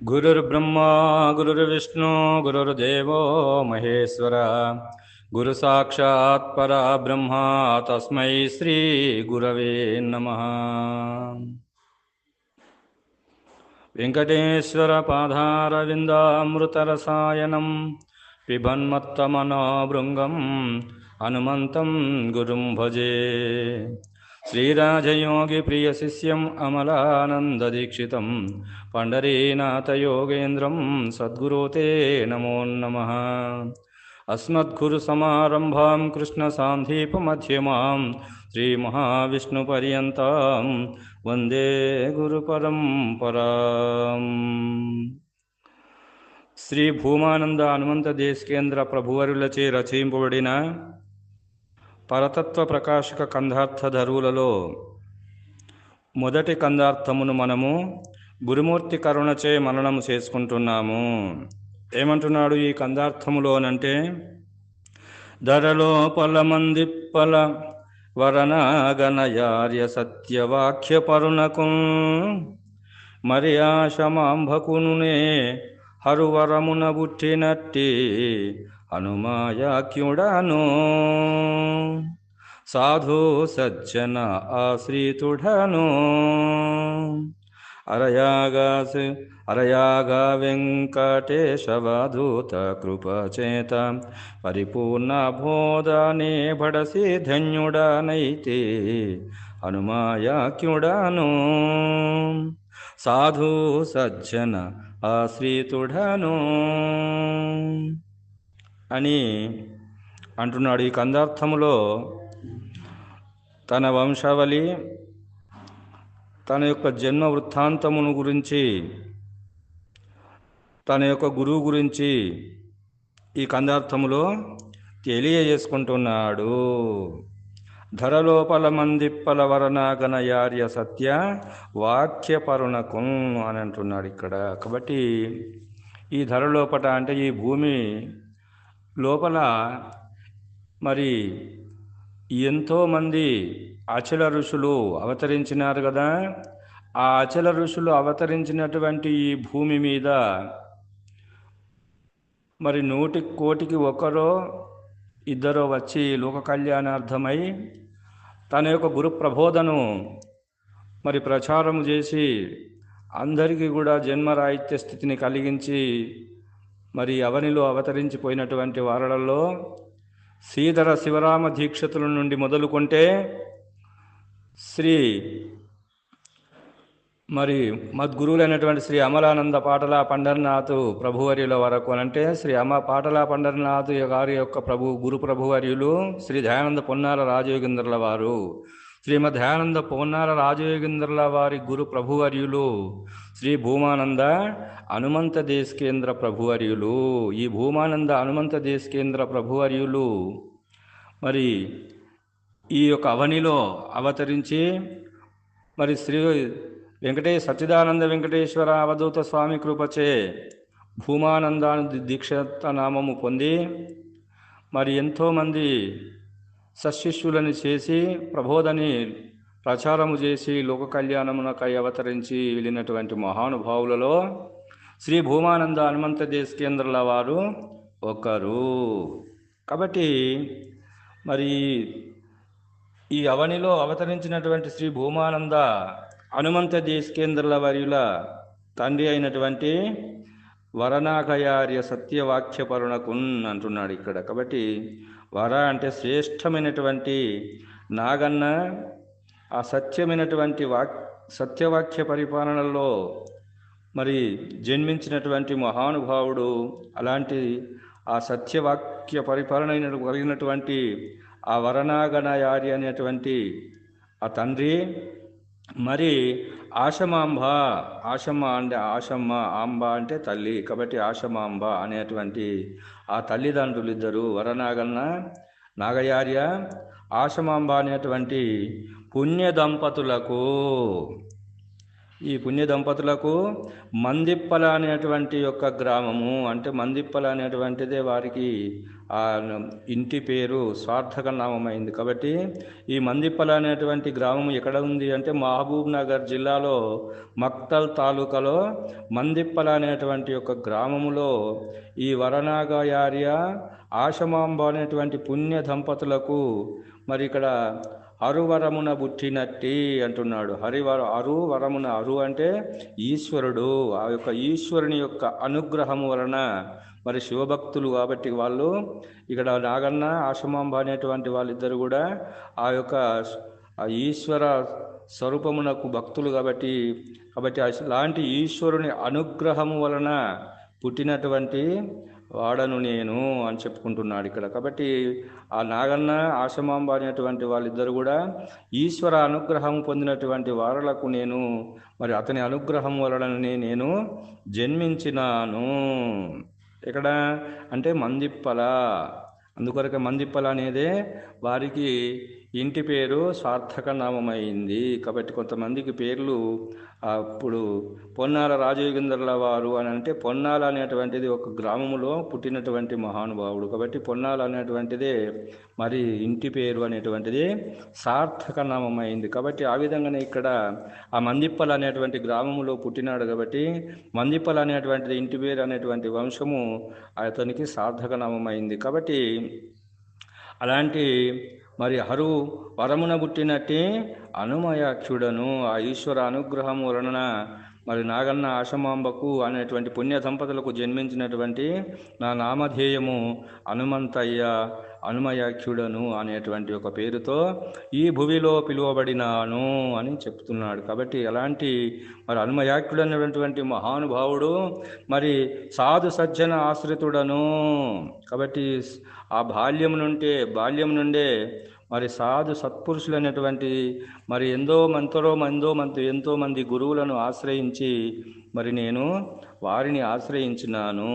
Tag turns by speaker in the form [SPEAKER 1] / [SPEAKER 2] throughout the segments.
[SPEAKER 1] गुरुर्ब्रह्मा गुरुर्विष्णु गुरुर्देवो महेश्वर गुरु साक्षात् परब्रह्म तस्मै श्री गुरवे नमः। वेंकटेश्वर पादारविन्दामृतरसायनं पिबन्मत्तमनोभृङ्गं हनुमन्तं गुरुं भजे। श्रीराजयोगी प्रियशिष्यम् अमलानन्ददीक्षितं पंडरीनाथयोगेन्द्रं सद्गुरो ते नमो नमः। अस्मद्गुरुसमारम्भां कृष्णसान्धीपमध्यमां श्रीमहाविष्णुपर्यन्तां वन्दे गुरुपरम्पराम्। శ్రీ భూమానంద హనుమంత దేశికేంద్ర ప్రభువరులచే రచయింపబడిన పరతత్వ ప్రకాశక కందార్థ ధరువులలో మొదటి కందార్థమును మనము గురుమూర్తి కరుణచే మననము చేసుకుంటున్నాము. ఏమంటున్నాడు ఈ కందార్థములోనంటే, ధరలోపల మందిప్పల వరనాగనయార్య సత్యవాక్య పరునకు మరి ఆశమాంభకునునే హరువరమున బుట్టినట్టి హనుమాయాక్యుడను సాధు సజ్జన ఆశ్రితుడను అరయాగా వెంకటేశవధూత కృపచేత పరిపూర్ణ బోధనే బడసి ధన్యుడనైతే హనుమాయాక్యుడను సాధు సజ్జన ఆశ్రితుడను అని అంటున్నాడు. ఈ కందార్థములో తన వంశావళి, తన యొక్క జన్మ వృత్తాంతమును గురించి, తన యొక్క గురువు గురించి ఈ కందార్థములో తెలియజేసుకుంటున్నాడు. ధరలోపల మందిప్పల వరనాగనయార్య సత్య వాక్య పరుణకు అని అంటున్నాడు ఇక్కడ. కాబట్టి ఈ ధరలోపట అంటే ఈ భూమి లోపల మరి ఎంతోమంది అచల ఋషులు అవతరించినారు కదా. ఆ అచల ఋషులు అవతరించినటువంటి ఈ భూమి మీద మరి 100,000,000కి ఒకరో ఇద్దరో వచ్చి లోక కళ్యాణార్థమై తన యొక్క గురు ప్రబోధను మరి ప్రచారము చేసి అందరికీ కూడా జన్మరాహిత్య స్థితిని కలిగించి మరి అవనిలో అవతరించిపోయినటువంటి వారలలో శ్రీధర శివరామ దీక్షితుల నుండి మొదలుకొంటే శ్రీ మరి మద్గురువులైనటువంటి శ్రీ అమలానంద పాటల పండరినాథ్ ప్రభువర్యుల వరకు అంటే శ్రీ పాటల పండరినాథ్ గారి యొక్క గురు ప్రభువర్యులు శ్రీ దయానంద పొన్నాల రాజయోగేంద్రుల వారు, శ్రీమద్ దయానంద పొన్నాల రాజయోగేంద్రుల వారి గురు ప్రభువర్యులు శ్రీ భూమానంద హనుమంత దేశికేంద్ర ప్రభువర్యులు. ఈ భూమానంద హనుమంత దేశికేంద్ర ప్రభువర్యులు మరి ఈ యొక్క అవనిలో అవతరించి మరి శ్రీ సచ్చిదానంద వెంకటేశ్వర అవధూత స్వామి కృపచే భూమానందాను దీక్షిత నామము పొంది మరి ఎంతోమంది సశిష్యులను చేసి ప్రబోధని ప్రచారము చేసి లోక కళ్యాణమునకై అవతరించి వెళ్ళినటువంటి మహానుభావులలో శ్రీ భూమానంద హనుమంత దేశికేంద్రుల వారు ఒకరు. కాబట్టి మరి ఈ అవనిలో అవతరించినటువంటి శ్రీ భూమానంద హనుమంత దేశికేంద్రుల వర్యుల తండ్రి అయినటువంటి వరనాగయార్య సత్యవాక్య పరుణకున్ అంటున్నాడు ఇక్కడ. కాబట్టి వర అంటే శ్రేష్టమైనటువంటి నాగన్న ఆ సత్యమైనటువంటి సత్యవాక్య పరిపాలనలో మరి జన్మించినటువంటి మహానుభావుడు. అలాంటి ఆ సత్యవాక్య పరిపాలన కలిగినటువంటి ఆ వరనాగనయారి అనేటువంటి ఆ తండ్రి మరి ఆశమాంబ, ఆశమ్మ అంటే ఆశమ్మ, ఆంబ అంటే తల్లి. కాబట్టి ఆశమాంబ అనేటువంటి ఆ తల్లిదండ్రులు ఇద్దరు నాగయార్య ఆశమాంబ అనేటువంటి పుణ్య దంపతులకు ఈ పుణ్య దంపతులకు మందిప్పల అనేటువంటి యొక్క గ్రామము, అంటే మందిప్పల అనేటువంటిదే వారికి ఆ ఇంటి పేరు సార్థక నామమైంది. కాబట్టి ఈ మందిప్పల అనేటువంటి గ్రామం ఎక్కడ ఉంది అంటే మహబూబ్ నగర్ జిల్లాలో మక్తల్ తాలూకాలో మందిప్పల అనేటువంటి యొక్క గ్రామములో ఈ వరనాగయార్య ఆశమాంబ అనేటువంటి పుణ్య దంపతులకు మరి ఇక్కడ అరువరమున బుట్టినట్టి అంటున్నాడు. అరువరమున, అరు అంటే ఈశ్వరుడు. ఆ యొక్క ఈశ్వరుని యొక్క అనుగ్రహము వలన మరి శివభక్తులు కాబట్టి వాళ్ళు ఇక్కడ నాగన్న ఆశమాంబ అనేటువంటి వాళ్ళిద్దరు కూడా ఆ యొక్క ఈశ్వర స్వరూపమునకు భక్తులు కాబట్టి అలాంటి ఈశ్వరుని అనుగ్రహము వలన పుట్టినటువంటి వాడను నేను అని చెప్పుకుంటున్నాడు ఇక్కడ. కాబట్టి ఆ నాగన్న ఆశమాంబ అనేటువంటి వాళ్ళిద్దరు కూడా ఈశ్వర అనుగ్రహం పొందినటువంటి వారలకు నేను మరి అతని అనుగ్రహం వలననే నేను జన్మించినాను. ఎక్కడ అంటే మందిప్పల. అందుకొరకే మందిప్పల అనేదే వారికి ఇంటి పేరు సార్థక నామమైంది. కాబట్టి కొంతమందికి పేర్లు అప్పుడు పొన్నాల రాజయోగేంద్రుల వారు అని అంటే పొన్నాల అనేటువంటిది ఒక గ్రామములో పుట్టినటువంటి మహానుభావుడు. కాబట్టి పొన్నాల అనేటువంటిదే మరి ఇంటి పేరు అనేటువంటిది సార్థక నామమైంది. కాబట్టి ఆ విధంగానే ఇక్కడ ఆ మందిప్పల అనేటువంటి గ్రామములో పుట్టినాడు కాబట్టి మందిప్పల అనేటువంటిది ఇంటి పేరు అనేటువంటి వంశము అతనికి సార్థక నామమైంది. కాబట్టి అలాంటి మరి వరమున పుట్టినట్టే అనుమయాక్షుడను ఆ ఈశ్వర అనుగ్రహం వలన మరి నాగన్న ఆశమాంబకు అనేటువంటి పుణ్య దంపతులకు జన్మించినటువంటి నా నామధేయము హనుమంతయ్య అనుమయాక్షుడను అనేటువంటి ఒక పేరుతో ఈ భువిలో పిలువబడినాను అని చెప్తున్నాడు. కాబట్టి అలాంటి మరి హనుమయాక్షుడు అనేటువంటి మహానుభావుడు మరి సాధు సజ్జన ఆశ్రితుడను. కాబట్టి ఆ బాల్యం నుండే మరి సాధు సత్పురుషులు అనేటువంటి మరి ఎంతోమంది గురువులను ఆశ్రయించి మరి నేను వారిని ఆశ్రయించినాను.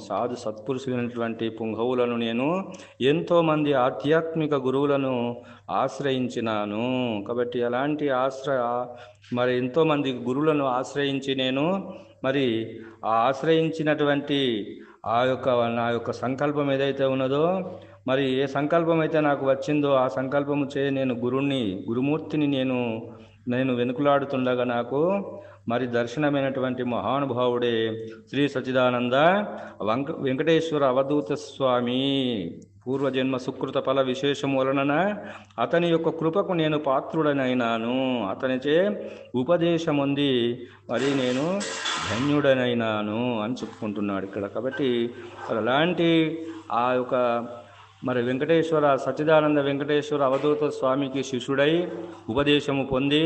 [SPEAKER 1] సాధు సత్పురుషులైనటువంటి పుంగవులను నేను ఎంతోమంది ఆధ్యాత్మిక గురువులను ఆశ్రయించినాను. కాబట్టి అలాంటి మరి ఎంతోమంది గురువులను ఆశ్రయించి నేను మరి ఆశ్రయించినటువంటి నా యొక్క సంకల్పం ఏదైతే ఉన్నదో మరి ఏ సంకల్పం అయితే నాకు వచ్చిందో ఆ సంకల్పము నేను గురుమూర్తిని నేను వెనుకలాడుతుండగా నాకు మరి దర్శనమైనటువంటి మహానుభావుడే శ్రీ సచ్చిదానంద వెంకటేశ్వర అవధూత స్వామి. పూర్వజన్మ సుకృత ఫల విశేషము వలన అతని యొక్క కృపకు నేను పాత్రుడనైనాను. అతనిచే ఉపదేశముంది మరి నేను ధన్యుడనైనాను అని చెప్పుకుంటున్నాడు ఇక్కడ. కాబట్టి అలాంటి ఆ యొక్క మరి సచ్చిదానంద వెంకటేశ్వర అవధూత స్వామికి శిష్యుడై ఉపదేశము పొంది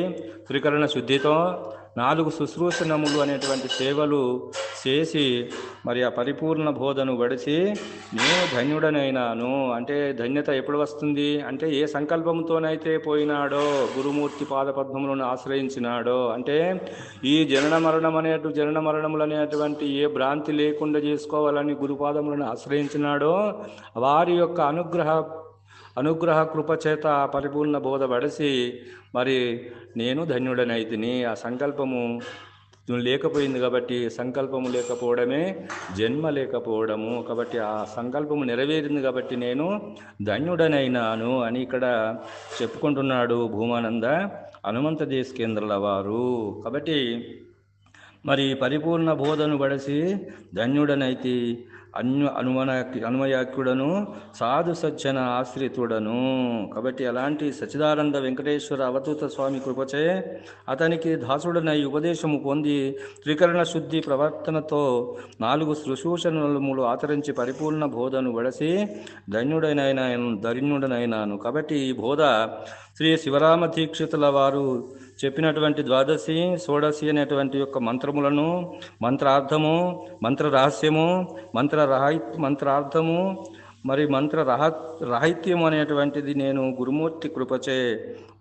[SPEAKER 1] త్రికరణ శుద్ధితో 4 శుశ్రూషణములు అనేటువంటి సేవలు చేసి మరి ఆ పరిపూర్ణ బోధను గడిచి నేను ధన్యుడనైనాను. అంటే ధన్యత ఎప్పుడు వస్తుంది అంటే ఏ సంకల్పంతోనైతే పోయినాడో గురుమూర్తి పాదపద్మములను ఆశ్రయించినాడో, అంటే ఈ జనన మరణములు అనేటువంటి ఏ భ్రాంతి లేకుండా చేసుకోవాలని గురుపాదములను ఆశ్రయించినాడో వారి యొక్క అనుగ్రహ కృపచేత పరిపూర్ణ బోధ పడిసి మరి నేను ధన్యుడనైతిని. ఆ సంకల్పము లేకపోయింది కాబట్టి సంకల్పము లేకపోవడమే జన్మ లేకపోవడము. కాబట్టి ఆ సంకల్పము నెరవేరింది కాబట్టి నేను ధన్యుడనైనాను అని ఇక్కడ చెప్పుకుంటున్నాడు భూమానంద హనుమంత దేశికేంద్రుల వారు. కాబట్టి మరి పరిపూర్ణ బోధను పడిసి ధన్యుడనైతి అనుమయాఖ్యుడను సాధు సజ్జన ఆశ్రితుడను. కాబట్టి అలాంటి సచ్చిదానంద వెంకటేశ్వర అవధూత స్వామి కృపచే అతనికి దాసుడనై ఉపదేశము పొంది త్రికరణ శుద్ధి ప్రవర్తనతో 4 శుశ్రూషణములు ఆచరించి పరిపూర్ణ బోధను వడసి ధన్యుడనైనాను. కాబట్టి ఈ బోధ శ్రీ శివరామ దీక్షితుల వారు చెప్పినటువంటి ద్వాదశి షోడశి అనేటువంటి యొక్క మంత్రములను మంత్రార్థము మంత్రరహస్యము మంత్రార్థము మరి రాహిత్యము అనేటువంటిది నేను గురుమూర్తి కృపచే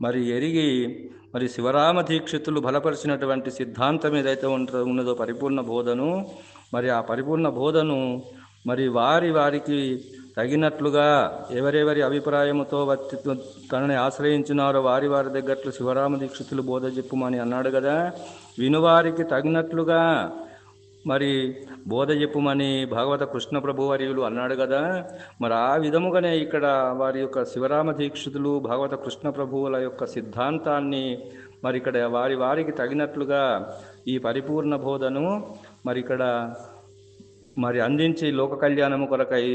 [SPEAKER 1] మరి ఎరిగి మరి శివరామ దీక్షితులు బలపరిచినటువంటి సిద్ధాంతం ఏదైతే ఉన్నదో పరిపూర్ణ బోధను మరి ఆ పరిపూర్ణ బోధను మరి వారికి తగినట్లుగా ఎవరెవరి అభిప్రాయముతో తనని ఆశ్రయించినారో వారి వారి దగ్గట్లు శివరామ దీక్షితులు బోధ చెప్పుమని అన్నాడు కదా. వినువారికి తగినట్లుగా మరి బోధ చెప్పుమని భాగవత కృష్ణ ప్రభువర్యులు అన్నాడు కదా. మరి ఆ విధముగానే ఇక్కడ వారి యొక్క శివరామ దీక్షితులు భాగవత కృష్ణ ప్రభువుల యొక్క సిద్ధాంతాన్ని మరి ఇక్కడ వారి వారికి తగినట్లుగా ఈ పరిపూర్ణ బోధను మరి ఇక్కడ మరి అందించి లోక కళ్యాణము కొరకై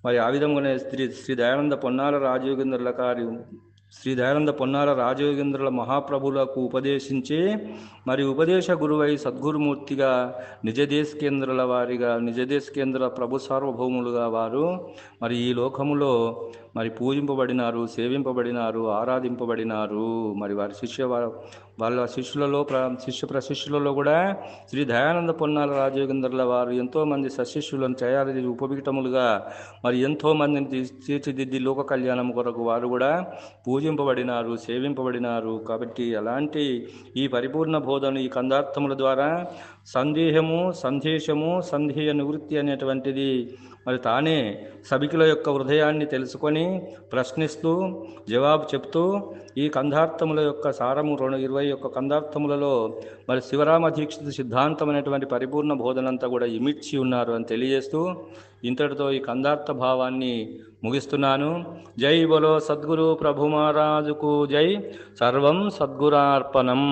[SPEAKER 1] మరి ఆ విధంగానే శ్రీ దయానంద పొన్నాల రాజయోగేంద్రుల గారి శ్రీ దయానంద పొన్నాల రాజయోగేంద్రుల మహాప్రభులకు ఉపదేశించి మరి ఉపదేశ గురువై సద్గురుమూర్తిగా నిజదేశకేంద్రుల వారిగా నిజదేశకేంద్ర ప్రభు సార్వభౌములుగా వారు మరి ఈ లోకములో మరి పూజింపబడినారు, సేవింపబడినారు, ఆరాధింపబడినారు. మరి వారి వాళ్ళ శిష్యులలో శిష్య ప్రశిష్యులలో కూడా శ్రీ దయానంద పొన్నాల రాజయోగేంద్రుల వారు ఎంతోమంది సశిష్యులను తయారు ఉపవిటములుగా మరి ఎంతోమందిని తీర్చిదిద్ది లోక కళ్యాణం కొరకు వారు కూడా పూజింపబడినారు, సేవింపబడినారు. కాబట్టి అలాంటి ఈ పరిపూర్ణ బోధన ఈ కందార్థముల ద్వారా సందేహము, సందేశము, సందేహ నివృత్తి అనేటువంటిది మరి తానే సభికుల యొక్క హృదయాన్ని తెలుసుకొని ప్రశ్నిస్తూ జవాబు చెప్తూ ఈ కందార్థముల యొక్క సారము 21 కందార్థములలో మరి శివరామ దీక్షిత సిద్ధాంతం అనేటువంటి పరిపూర్ణ బోధనంతా కూడా ఇమిడ్చి ఉన్నారు అని తెలియజేస్తూ ఇంతటితో ఈ కందార్థ భావాన్ని ముగిస్తున్నాను. జై బలో సద్గురు ప్రభు మహారాజుకు జై. సర్వం సద్గురార్పణం.